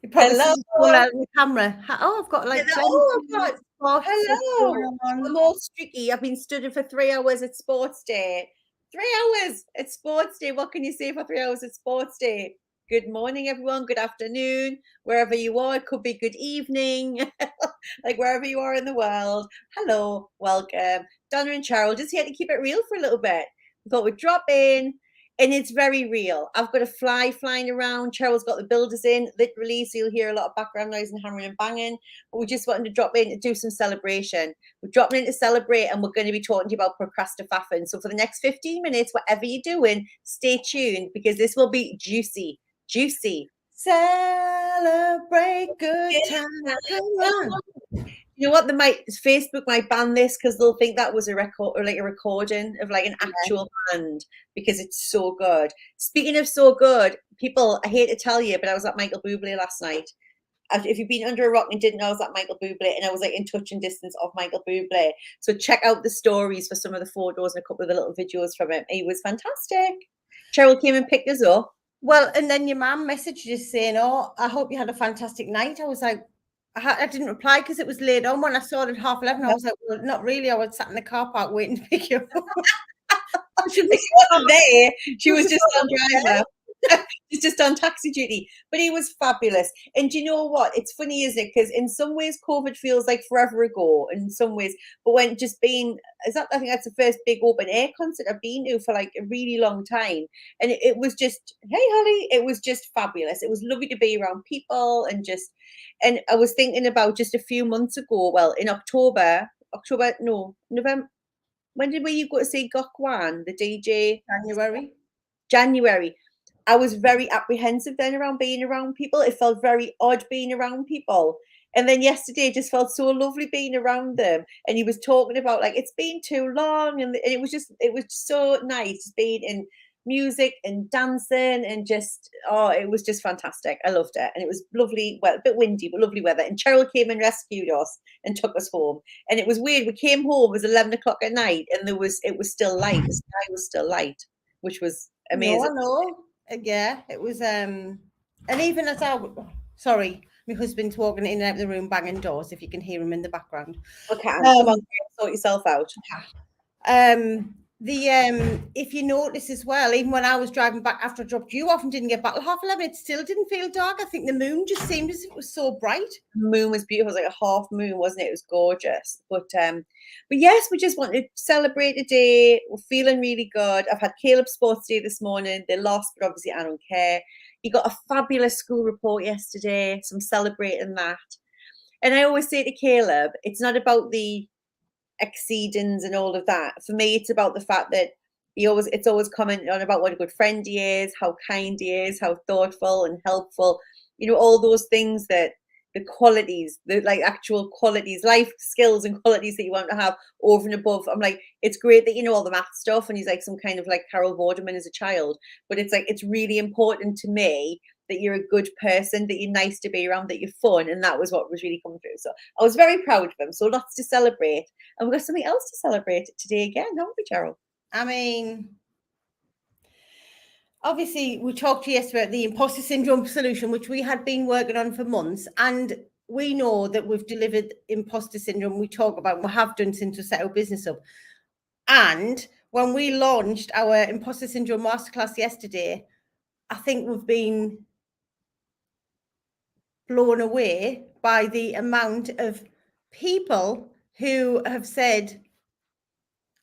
You probably Hello. see the camera. Oh, I've got like Hello. I'm all streaky. I've been studying for 3 hours at sports day. 3 hours at sports day. What can you say for 3 hours at sports day? Good morning, everyone. Good afternoon. Wherever you are, it could be good evening. Like wherever you are in the world. Hello, welcome. Donna and Cheryl, just here to keep it real for a little bit. We thought we'd drop in. And it's very real. I've got a fly flying around. Cheryl's got the builders in, literally, so you'll hear a lot of background noise and hammering and banging. But we just wanted to drop in to do some celebration. We're dropping in to celebrate, and we're going to be talking to you about procrastinating. So for the next 15 minutes, whatever you're doing, stay tuned because this will be juicy. Juicy. Celebrate good times. Come on. You know what? Facebook might ban this because they'll think that was a record or like a recording of like an actual band because it's so good. Speaking of so good, people, I hate to tell you, but I was at Michael Buble last night. If you've been under a rock and didn't know, I was at Michael Buble and I was like in touch and distance of Michael Buble. So check out the stories for some of the photos and a couple of the little videos from him. He was fantastic. Cheryl came and picked us up. Well, and then your mum messaged you saying, "Oh, I hope you had a fantastic night." I was like, I didn't reply because it was late on. When I saw it at 11:30, I was like, well, not really. I was sat in the car park waiting to pick you up. She wasn't there. She was just on driver. She's just on taxi duty. But he was fabulous. And do you know what? It's funny, isn't it? Because in some ways, COVID feels like forever ago. In some ways, but when just being, I think that's the first big open air concert I've been to for like a really long time. And it was just, hey, Holly, it was just fabulous. It was lovely to be around people and just. And I was thinking about just a few months ago. Well, in November. When did we go to see Gokwan, the DJ? January. I was very apprehensive then around being around people. It felt very odd being around people. And then yesterday it just felt so lovely being around them. And he was talking about like it's been too long, and it was so nice being in music and dancing and just it was just fantastic. I loved it. And it was lovely, well, a bit windy, but lovely weather. And Cheryl came and rescued us and took us home. And it was weird. We came home, it was 11 o'clock at night, and it was still light. The sky was still light, which was amazing. No. Yeah, it was and even as sorry, my husband's walking in and out of the room banging doors, if you can hear him in the background. Okay, come on, sort yourself out. If you notice as well, even when I was driving back after I dropped you off and didn't get back till 11:30, it still didn't feel dark. I think the moon just seemed as if it was so bright. The moon was beautiful. It was like a half moon, wasn't it? It was gorgeous. But yes, we just want to celebrate today. We're feeling really good. I've had Caleb's sports day this morning. They lost, but obviously I don't care. He got a fabulous school report yesterday, so I'm celebrating that. And I always say to Caleb, it's not about the exceedings and all of that. For me, it's about the fact that it's always commenting on about what a good friend he is, how kind he is, how thoughtful and helpful, all those things, that the qualities, the like actual qualities, life skills and qualities that you want to have over and above. I'm like, it's great that you know all the math stuff and he's like some kind of like Carol Vorderman as a child, but it's like, it's really important to me that you're a good person, that you're nice to be around, that you're fun. And that was what was really coming through. So I was very proud of him. So lots to celebrate. And we've got something else to celebrate today again, haven't we, Cheryl? I mean, obviously, we talked to you yesterday about the imposter syndrome solution, which we had been working on for months. And we know that we've delivered imposter syndrome. We talk about, we have done since we set our business up. And when we launched our imposter syndrome masterclass yesterday, I think we've been blown away by the amount of people who have said,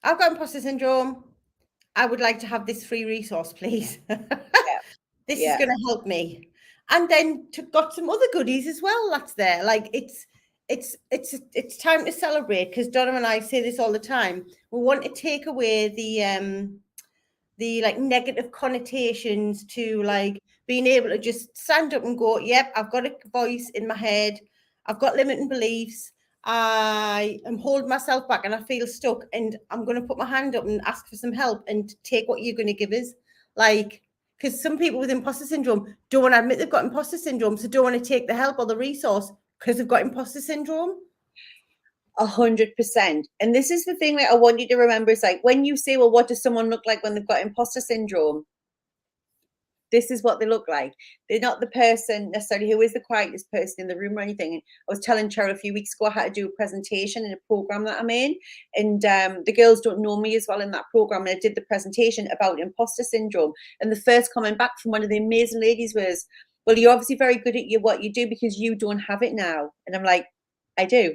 I've got imposter syndrome. I would like to have this free resource, please. This is going to help me. And then got some other goodies as well. That's there. Like it's time to celebrate, because Donna and I say this all the time. We want to take away the like negative connotations to like being able to just stand up and go, yep, I've got a voice in my head. I've got limiting beliefs. I am holding myself back and I feel stuck, and I'm going to put my hand up and ask for some help and take what you're going to give us. Like, because some people with imposter syndrome don't want to admit they've got imposter syndrome, so don't want to take the help or the resource because they've got imposter syndrome. 100%. And this is the thing that I want you to remember. It's like when you say, well, what does someone look like when they've got imposter syndrome? This is what they look like. They're not the person necessarily who is the quietest person in the room or anything. And I was telling Cheryl a few weeks ago I had to do a presentation in a program that I'm in, and the girls don't know me as well in that program, and I did the presentation about imposter syndrome. And the first comment back from one of the amazing ladies was, well, you're obviously very good at what you do because you don't have it now. And I'm like, I do.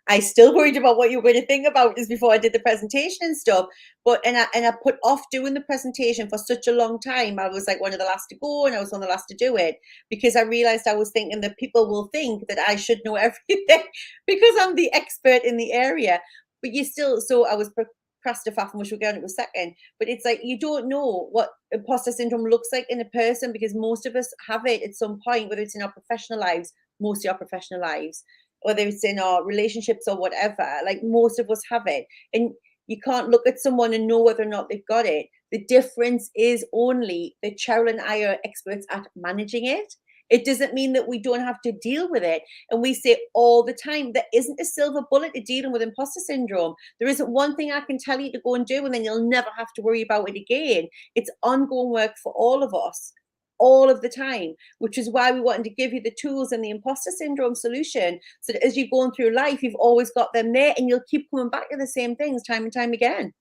I still worried about what you were going to think about this before I did the presentation and stuff. But I put off doing the presentation for such a long time. I was like one of the last to go, and I was one of the last to do it because I realized I was thinking that people will think that I should know everything because I'm the expert in the area. But you still, so I was procrastinating, which we'll get into a second. But it's like you don't know what imposter syndrome looks like in a person because most of us have it at some point, whether it's in our professional lives, mostly our professional lives, whether it's in our relationships or whatever. Like most of us have it, and you can't look at someone and know whether or not they've got it. The difference is only that Cheryl and I are experts at managing it. It doesn't mean that we don't have to deal with it. And we say all the time, there isn't a silver bullet to dealing with imposter syndrome. There isn't one thing I can tell you to go and do and then you'll never have to worry about it again. It's ongoing work for all of us, all of the time, which is why we wanted to give you the tools and the imposter syndrome solution so that as you're going through life, you've always got them there and you'll keep coming back to the same things time and time again.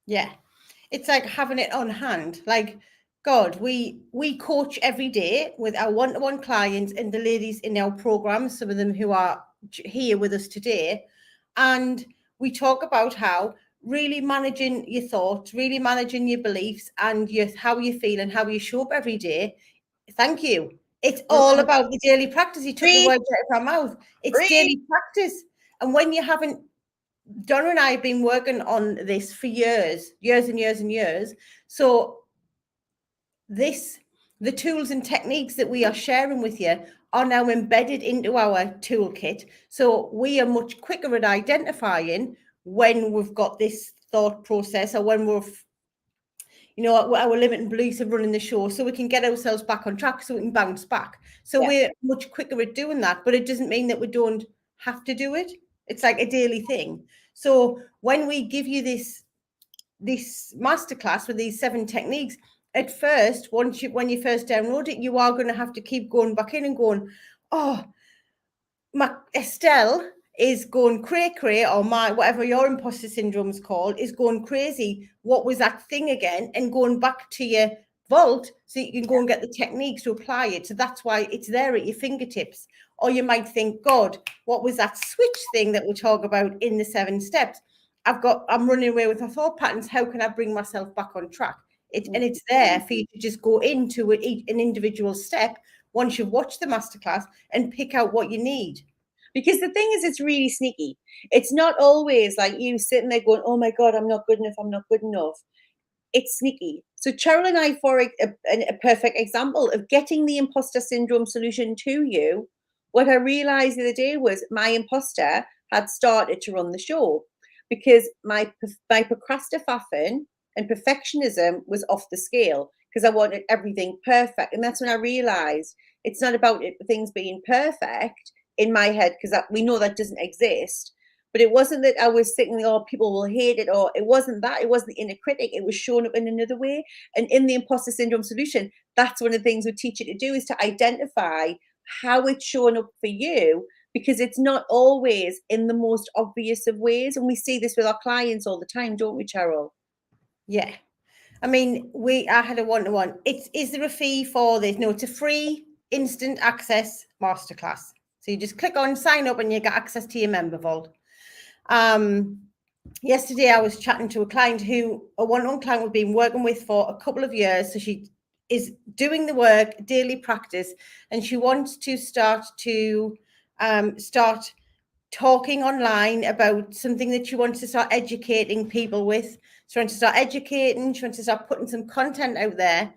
Yeah. It's like having it on hand. Like, God, we coach every day with our one-to-one clients and the ladies in our program, some of them who are here with us today. And we talk about how really managing your thoughts, really managing your beliefs and how you feel and how you show up every day. Thank you. It's all about the daily practice. You took the words out of our mouth. It's daily practice. And when you haven't, Donna and I have been working on this for years and years and years. So the tools and techniques that we are sharing with you are now embedded into our toolkit. So we are much quicker at identifying when we've got this thought process or when we've, our limiting beliefs of running the show, so we can get ourselves back on track so we can bounce back. So we're much quicker at doing that, but it doesn't mean that we don't have to do it. It's like a daily thing. So when we give you this masterclass with these 7 techniques, at first, when you first download it, you are going to have to keep going back in and going, oh, my Estelle is going cray, or my, whatever your imposter syndrome is called, is going crazy. What was that thing again? And going back to your vault so you can go and get the techniques to apply it. So that's why it's there at your fingertips. Or you might think, God, what was that switch thing that we talk about in the 7 steps? I'm running away with my thought patterns. How can I bring myself back on track? And it's there for you to just go into an individual step once you've watched the masterclass and pick out what you need. Because the thing is, it's really sneaky. It's not always like you sitting there going, oh my God, I'm not good enough. I'm not good enough. It's sneaky. So Cheryl and I, for a perfect example of getting the imposter syndrome solution to you, what I realized the other day was my imposter had started to run the show because my procrastinating and perfectionism was off the scale because I wanted everything perfect. And that's when I realized it's not about things being perfect in my head, because we know that doesn't exist. But it wasn't that I was thinking, oh, people will hate it, or it wasn't that. It wasn't the inner critic. It was showing up in another way. And in the imposter syndrome solution, that's one of the things we teach you to do, is to identify how it's showing up for you, because it's not always in the most obvious of ways. And we see this with our clients all the time, don't we, Cheryl? Yeah. I mean, I had a one-to-one. Is there a fee for this? No, it's a free instant access masterclass. So you just click on sign up and you get access to your member vault. Yesterday I was chatting to a one-on-one client we've been working with for a couple of years. So she is doing the work, daily practice, and she wants to start talking online about something that she wants to start educating people with. She wants to start educating, she wants to start putting some content out there.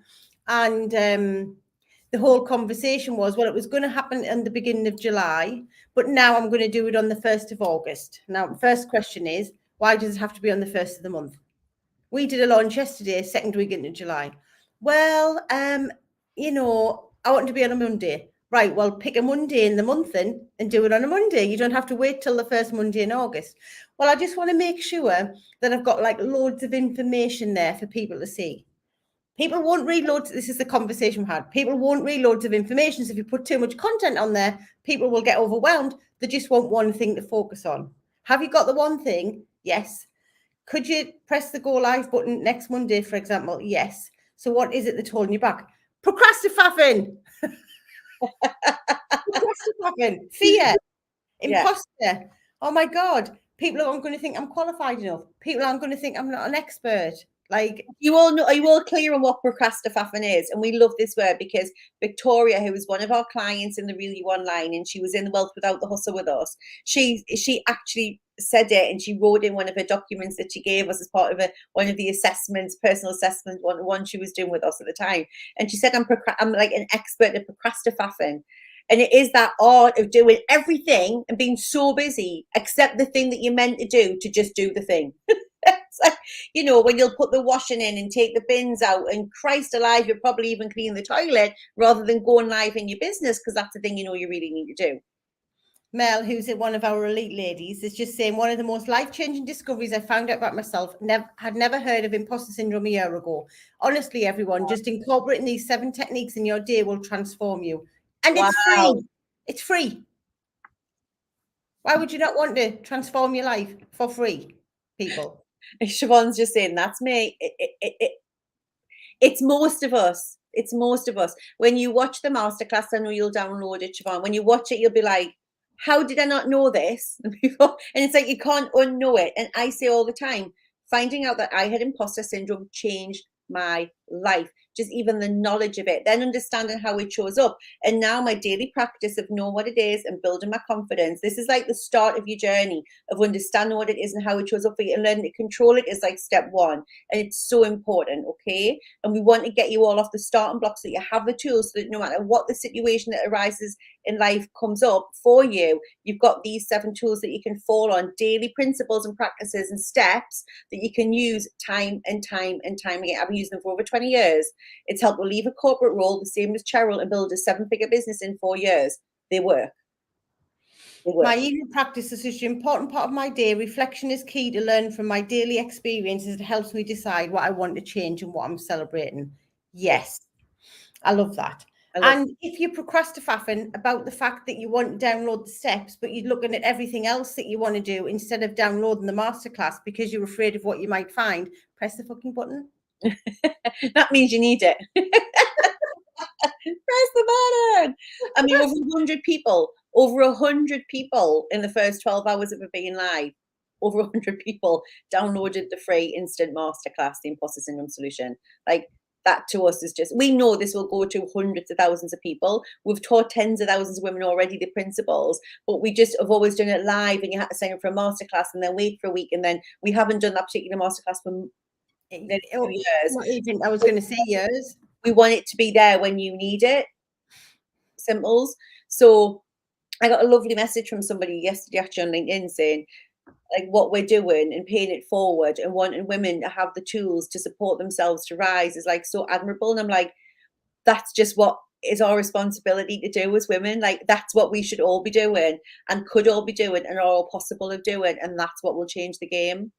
And the whole conversation was, well, it was going to happen in the beginning of July, but now I'm going to do it on the 1st of August. Now, the first question is, why does it have to be on the 1st of the month? We did a launch yesterday, 2nd week into July. Well, I want to be on a Monday. Right, well, pick a Monday in the month then and do it on a Monday. You don't have to wait till the first Monday in August. Well, I just want to make sure that I've got like loads of information there for people to see. People won't read loads. This is the conversation we had. People won't read loads of information. So if you put too much content on there, people will get overwhelmed. They just want one thing to focus on. Have you got the one thing? Yes. Could you press the go live button next Monday, for example? Yes. So what is it that's holding you back? Procrastinating. Procrastinating. Fear. Imposter. Oh my God. People aren't going to think I'm qualified enough. People aren't going to think I'm not an expert. Like, you all know, are you all clear on what procrastinating is? And we love this word because Victoria, who was one of our clients in the Real You Online, and she was in the Wealth Without the Hustle with us, she actually said it, and she wrote in one of her documents that she gave us as part of one of the assessments, personal assessment, one she was doing with us at the time. And she said, I'm like an expert at procrastinating. And it is that art of doing everything and being so busy, except the thing that you're meant to do, to just do the thing. It's like, you know, when you'll put the washing in and take the bins out, and Christ alive, you'll probably even clean the toilet rather than going live in your business, because that's the thing you know you really need to do. Mel, who's one of our elite ladies, is just saying one of the most life-changing discoveries I found out about myself. Had never heard of imposter syndrome a year ago. Honestly, everyone, just incorporating these 7 techniques in your day will transform you. And it's free. It's free. Why would you not want to transform your life for free, people? Siobhan's just saying, that's me. It's most of us. It's most of us. When you watch the masterclass, I know you'll download it, Siobhan. When you watch it, you'll be like, how did I not know this before? And it's like, you can't unknow it. And I say all the time, finding out that I had imposter syndrome changed my life. Just even the knowledge of it, then understanding how it shows up. And now my daily practice of knowing what it is and building my confidence. This is like the start of your journey of understanding what it is and how it shows up for you, and learning to control it is like step 1. And it's so important, okay? And we want to get you all off the starting blocks so that you have the tools, so that no matter what the situation that arises in life comes up for you, you've got these 7 tools that you can fall on, daily principles and practices and steps that you can use time and time and time again. I've been using them for over 20 years. It's helped me leave a corporate role, the same as Cheryl, and build a 7-figure business in 4 years. They work. My evening practice is such an important part of my day. Reflection is key to learn from my daily experiences. It helps me decide what I want to change and what I'm celebrating. Yes, I love that. And if you're procrastinating about the fact that you want to download the steps, but you're looking at everything else that you want to do instead of downloading the masterclass because you're afraid of what you might find, press the fucking button. That means you need it. Press the button. I mean, over 100 people in the first 12 hours of it being live, over 100 people downloaded the free instant masterclass, the Imposter Syndrome Solution. Like, that to us is just, we know this will go to hundreds of thousands of people. We've taught tens of thousands of women already the principles, but we just have always done it live, and you had to sign up for a masterclass and then wait for a week, and then we haven't done that particular masterclass for years. Not even, I was going to say years. We want it to be there when you need it. Simples. So I got a lovely message from somebody yesterday actually on LinkedIn saying, like, what we're doing and paying it forward and wanting women to have the tools to support themselves to rise is like so admirable. And I'm like, that's just what is our responsibility to do as women. Like, that's what we should all be doing and could all be doing and are all possible of doing. And that's what will change the game.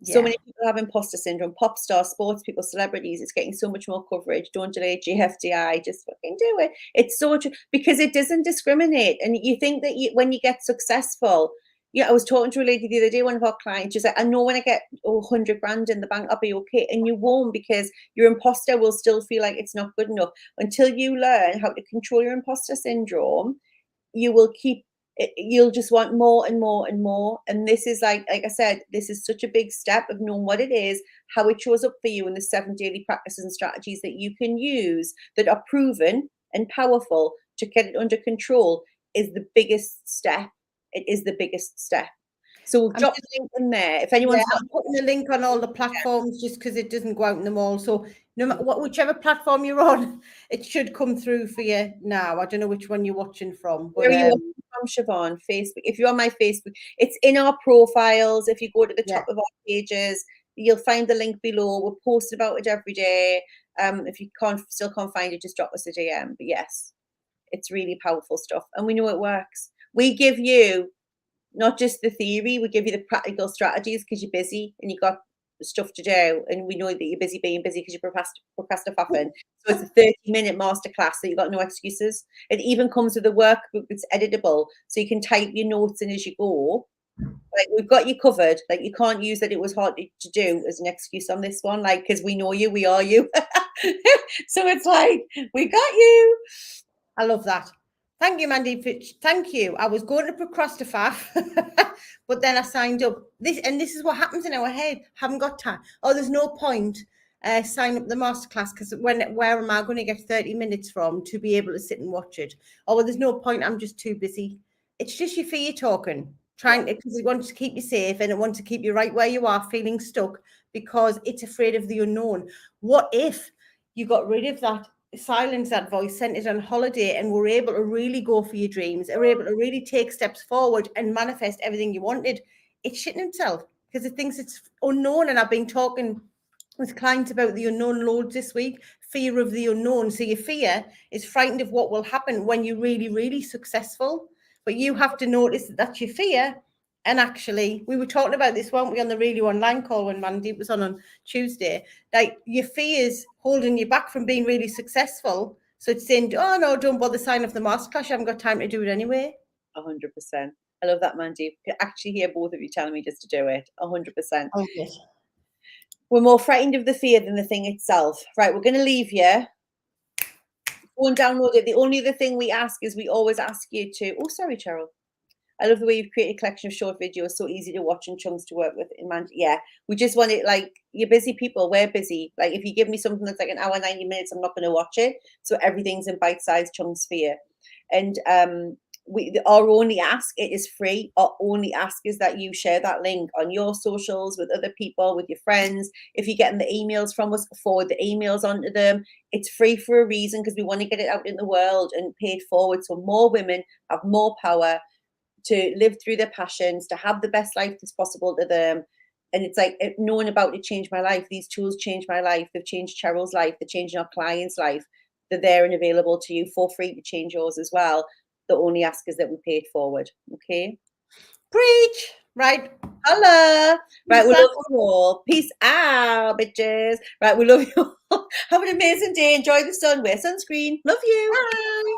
So many people have imposter syndrome, pop stars, sports people, celebrities. It's getting so much more coverage. Don't delay GFDI, just fucking do it. It's so true because it doesn't discriminate. And you think that when you get successful, I was talking to a lady the other day, one of our clients, she's like, I know when I get 100 grand in the bank, I'll be okay. And you won't, because your imposter will still feel like it's not good enough. Until you learn how to control your imposter syndrome, you'll just want more and more and more. And this is like I said, this is such a big step of knowing what it is, how it shows up for you, and the 7 daily practices and strategies that you can use that are proven and powerful to get it under control is the biggest step. It is the biggest step. So we'll drop the link in there. If anyone's I'm putting the link on all the platforms just because it doesn't go out in them all. So no matter whichever platform you're on, it should come through for you now. I don't know which one you're watching from. But, where are you watching from, Siobhan? Facebook. If you're on my Facebook, it's in our profiles. If you go to the top of our pages, you'll find the link below. We'll post about it every day. If you still can't find it, just drop us a DM. But yes, it's really powerful stuff, and we know it works. We give you not just the theory, we give you the practical strategies because you're busy and you got stuff to do, and we know that you're busy being busy because you're procrastinating. So it's a 30-minute masterclass, so you've got no excuses. It even comes with a workbook that's editable, so you can type your notes in as you go. Like, we've got you covered. Like, you can't use that it was hard to do as an excuse on this one, like, because we know you, we are you. So it's like, we got you. I love that. Thank you, Mandy. Thank you. I was going to procrastinate, but then I signed up. This is what happens in our head. Haven't got time. Oh, there's no point. Sign up the masterclass because where am I going to get 30 minutes from to be able to sit and watch it? Oh, well, there's no point. I'm just too busy. It's just your fear talking, trying to, because it wants to keep you safe and it wants to keep you right where you are, feeling stuck because it's afraid of the unknown. What if you got rid of that? Silence that voice, sent it on holiday, and were able to really go for your dreams, are able to really take steps forward and manifest everything you wanted. It's shitting himself because it thinks it's unknown. And I've been talking with clients about the unknown loads this week, fear of the unknown. So your fear is frightened of what will happen when you're really, really successful. But you have to notice that that's your fear. And actually, we were talking about this, weren't we, on the Really Online call when Mandy was on Tuesday? Like, your fear is holding you back from being really successful. So it's saying, oh, no, don't bother signing up the masterclass. You haven't got time to do it anyway. 100%. I love that, Mandy. You can actually hear both of you telling me just to do it. 100%. Oh, yes. We're more frightened of the fear than the thing itself. Right, we're going to leave you. Go and download it. The only other thing we ask is we always ask you to... Oh, sorry, Cheryl. I love the way you've created a collection of short videos, so easy to watch and chunks to work with. Yeah, we just want it, like, you're busy people, we're busy. Like, if you give me something that's like an hour, 90 minutes, I'm not going to watch it. So everything's in bite-sized chunks for you. And our only ask, it is free. Our only ask is that you share that link on your socials with other people, with your friends. If you're getting the emails from us, forward the emails onto them. It's free for a reason, because we want to get it out in the world and pay it forward so more women have more power to live through their passions, to have the best life that's possible to them. And it's like, knowing about it changed my life. These tools changed my life. They've changed Cheryl's life. They're changing our clients' life. They're there and available to you for free to change yours as well. The only ask is that we pay it forward. Okay? Preach. Right. Hello. Right, we love you all. Peace out, bitches. Right, we love you all. Have an amazing day. Enjoy the sun. Wear sunscreen. Love you. Bye.